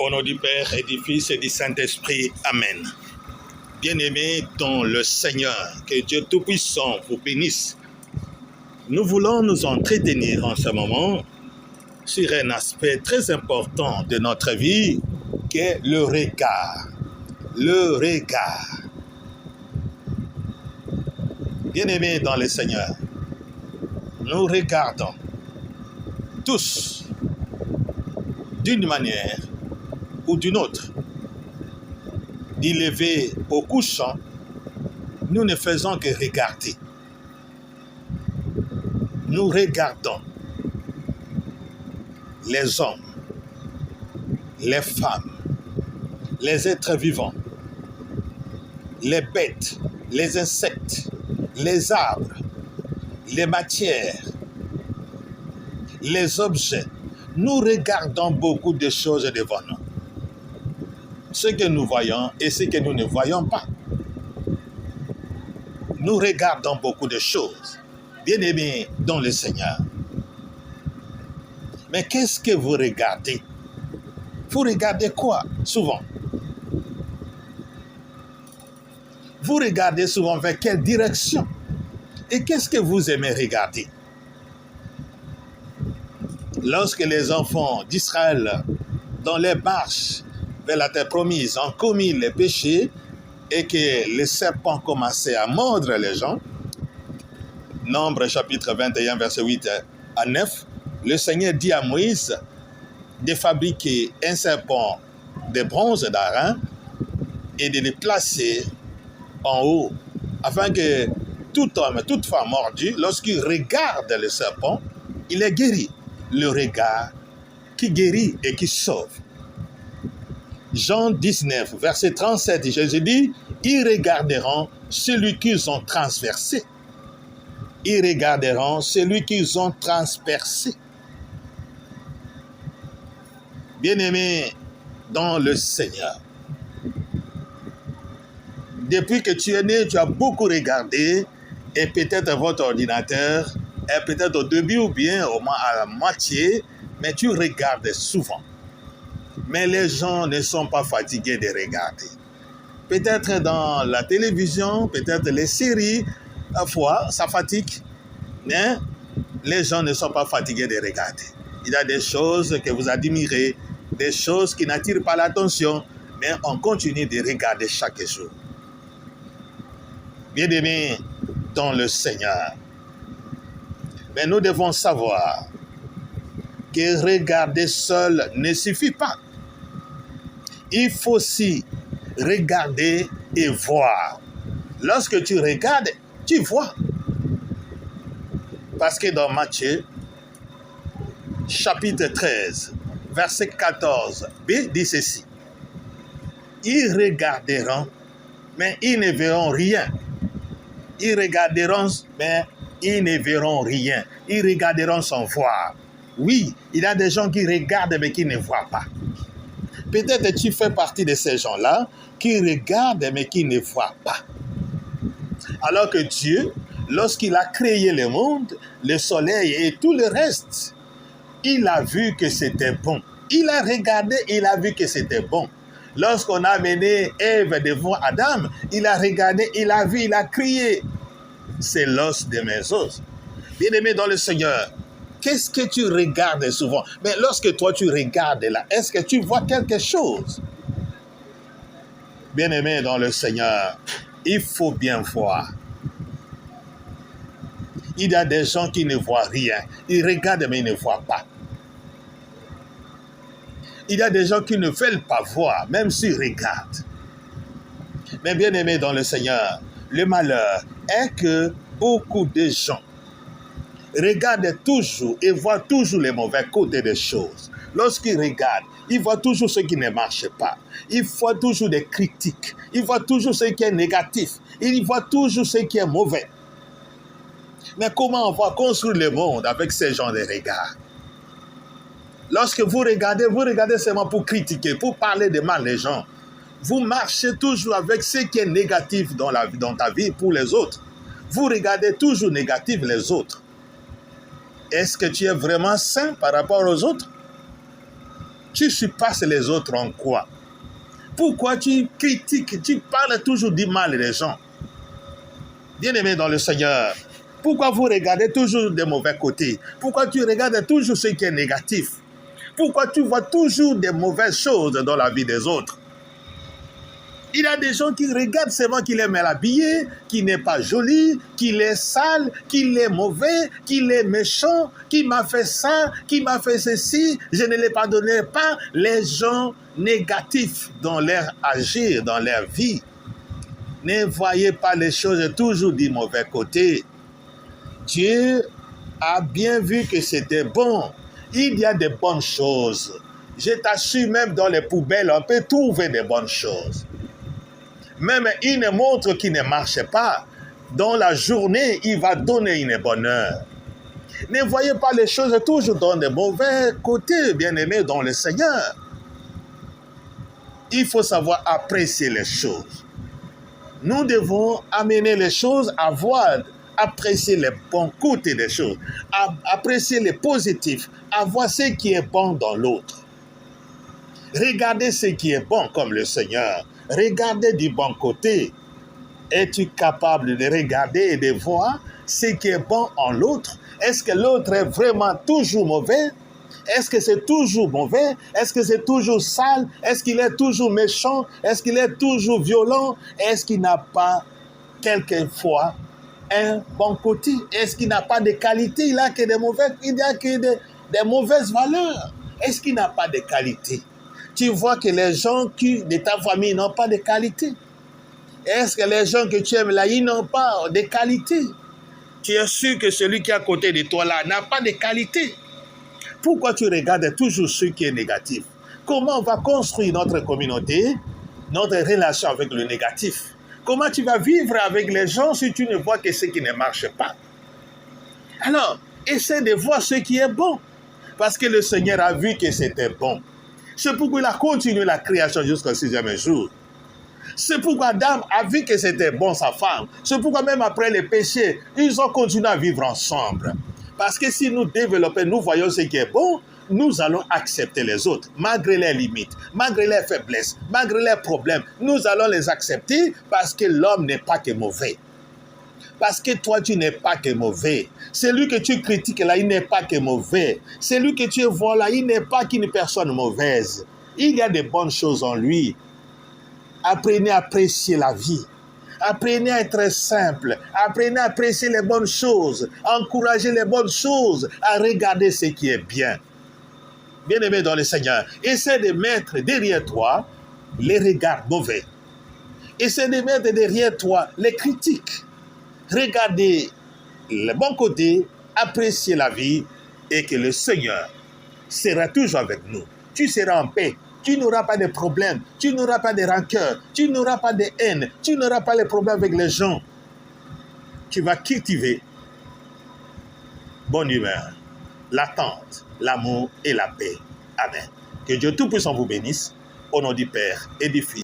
Au nom du Père et du Fils et du Saint-Esprit. Amen. Bien-aimés dans le Seigneur, que Dieu Tout-Puissant vous bénisse. Nous voulons nous entretenir en ce moment sur un aspect très important de notre vie, qui est le regard. Le regard. Bien-aimés dans le Seigneur, nous regardons tous d'une manière ou d'une autre. Du lever au couchant, nous ne faisons que regarder. Nous regardons les hommes, les femmes, les êtres vivants, les bêtes, les insectes, les arbres, les matières, les objets. Nous regardons beaucoup de choses devant nous. Ce que nous voyons et ce que nous ne voyons pas. Nous regardons beaucoup de choses, bien-aimés dans le Seigneur. Mais qu'est-ce que vous regardez? Vous regardez quoi souvent? Vous regardez souvent vers quelle direction? Et qu'est-ce que vous aimez regarder? Lorsque les enfants d'Israël, dans les marches vers la terre promise, ont commis les péchés et que les serpents commençaient à mordre les gens, Nombre chapitre 21, verset 8 à 9, le Seigneur dit à Moïse de fabriquer un serpent de bronze d'Aaron et de le placer en haut, afin que tout homme, toute femme mordue, lorsqu'il regarde le serpent, il est guéri. Le regard qui guérit et qui sauve. Jean 19, verset 37, Jésus dit, « Ils regarderont celui qu'ils ont transversé. » Ils regarderont celui qu'ils ont transpercé. Bien-aimé dans le Seigneur, depuis que tu es né, tu as beaucoup regardé, et peut-être votre ordinateur est peut-être au début ou bien au moins à la moitié, mais tu regardes souvent. Mais les gens ne sont pas fatigués de regarder. Peut-être dans la télévision, peut-être les séries, parfois ça fatigue, mais les gens ne sont pas fatigués de regarder. Il y a des choses que vous admirez, des choses qui n'attirent pas l'attention, mais on continue de regarder chaque jour. Bien-aimés dans le Seigneur, mais nous devons savoir que regarder seul ne suffit pas. Il faut aussi regarder et voir. Lorsque tu regardes, tu vois. Parce que dans Matthieu, chapitre 13, verset 14b, dit ceci. Ils regarderont, mais ils ne verront rien. Ils regarderont, mais ils ne verront rien. Ils regarderont sans voir. Oui, il y a des gens qui regardent mais qui ne voient pas. Peut-être tu fais partie de ces gens-là qui regardent mais qui ne voient pas. Alors que Dieu, lorsqu'il a créé le monde, le soleil et tout le reste, il a vu que c'était bon. Il a regardé, il a vu que c'était bon. Lorsqu'on a amené Ève devant Adam, il a regardé, il a vu, il a crié. C'est l'os de mes os. Bien-aimé dans le Seigneur, qu'est-ce que tu regardes souvent? Mais lorsque toi tu regardes là, est-ce que tu vois quelque chose? Bien-aimé dans le Seigneur, il faut bien voir. Il y a des gens qui ne voient rien. Ils regardent mais ils ne voient pas. Il y a des gens qui ne veulent pas voir, même s'ils regardent. Mais bien-aimé dans le Seigneur, le malheur est que beaucoup de gens regardent toujours et voient toujours les mauvais côtés des choses. Lorsqu'ils regardent, ils voient toujours ce qui ne marche pas. Ils voient toujours des critiques. Ils voient toujours ce qui est négatif. Ils voient toujours ce qui est mauvais. Mais comment on va construire le monde avec ces genres de regards? Lorsque vous regardez seulement pour critiquer, pour parler de mal des gens. Vous marchez toujours avec ce qui est négatif dans ta vie pour les autres. Vous regardez toujours négatif les autres. Est-ce que tu es vraiment sain par rapport aux autres? Tu surpasses les autres en quoi? Pourquoi tu critiques, tu parles toujours du mal des gens? Bien-aimé dans le Seigneur, pourquoi vous regardez toujours des mauvais côtés? Pourquoi tu regardes toujours ce qui est négatif? Pourquoi tu vois toujours des mauvaises choses dans la vie des autres? Il y a des gens qui regardent seulement qu'il est mal habillé, qu'il n'est pas joli, qu'il est sale, qu'il est mauvais, qu'il est méchant, qu'il m'a fait ça, qu'il m'a fait ceci, je ne les pardonnerai pas. Les gens négatifs dans leur agir, dans leur vie. Ne voyez pas les choses toujours du mauvais côté. Dieu a bien vu que c'était bon. Il y a des bonnes choses. Je t'assure, même dans les poubelles, on peut trouver des bonnes choses. Même une montre qui ne marche pas, dans la journée, il va donner une bonne heure. Ne voyez pas les choses toujours dans de mauvais côtés, bien-aimés dans le Seigneur. Il faut savoir apprécier les choses. Nous devons amener les choses à voir, apprécier les bons côtés des choses, apprécier les positifs, à voir ce qui est bon dans l'autre. Regardez ce qui est bon comme le Seigneur. Regardez du bon côté. Es-tu capable de regarder et de voir ce qui est bon en l'autre? Est-ce que l'autre est vraiment toujours mauvais? Est-ce que c'est toujours mauvais? Est-ce que c'est toujours sale? Est-ce qu'il est toujours méchant? Est-ce qu'il est toujours violent? Est-ce qu'il n'a pas quelquefois un bon côté? Est-ce qu'il n'a pas de qualité? Il n'a que des mauvaises valeurs. Est-ce qu'il n'a pas de qualité? Tu vois que les gens de ta famille n'ont pas de qualité. Est-ce que les gens que tu aimes là, ils n'ont pas de qualité? Tu es sûr que celui qui est à côté de toi là n'a pas de qualité. Pourquoi tu regardes toujours ce qui est négatif? Comment on va construire notre communauté, notre relation avec le négatif? Comment tu vas vivre avec les gens si tu ne vois que ce qui ne marche pas? Alors, essaie de voir ce qui est bon. Parce que le Seigneur a vu que c'était bon. C'est pourquoi il a continué la création jusqu'au 6e jour. C'est pourquoi Adam a vu que c'était bon sa femme. C'est pourquoi même après les péchés, ils ont continué à vivre ensemble. Parce que si nous développons, nous voyons ce qui est bon, nous allons accepter les autres, malgré leurs limites, malgré leurs faiblesses, malgré leurs problèmes. Nous allons les accepter parce que l'homme n'est pas que mauvais. Parce que toi, tu n'es pas que mauvais. Celui que tu critiques là, il n'est pas que mauvais. Celui que tu vois là, il n'est pas qu'une personne mauvaise. Il y a de bonnes choses en lui. Apprenez à apprécier la vie. Apprenez à être simple. Apprenez à apprécier les bonnes choses. Encouragez les bonnes choses. À regarder ce qui est bien. Bien-aimé dans le Seigneur, essaie de mettre derrière toi les regards mauvais. Essaie de mettre derrière toi les critiques. Regardez le bon côté, appréciez la vie et que le Seigneur sera toujours avec nous. Tu seras en paix. Tu n'auras pas de problèmes, tu n'auras pas de rancœur, tu n'auras pas de haine, tu n'auras pas de problèmes avec les gens. Tu vas cultiver bonne humeur, l'attente, l'amour et la paix. Amen. Que Dieu Tout-Puissant vous bénisse, au nom du Père et du Fils.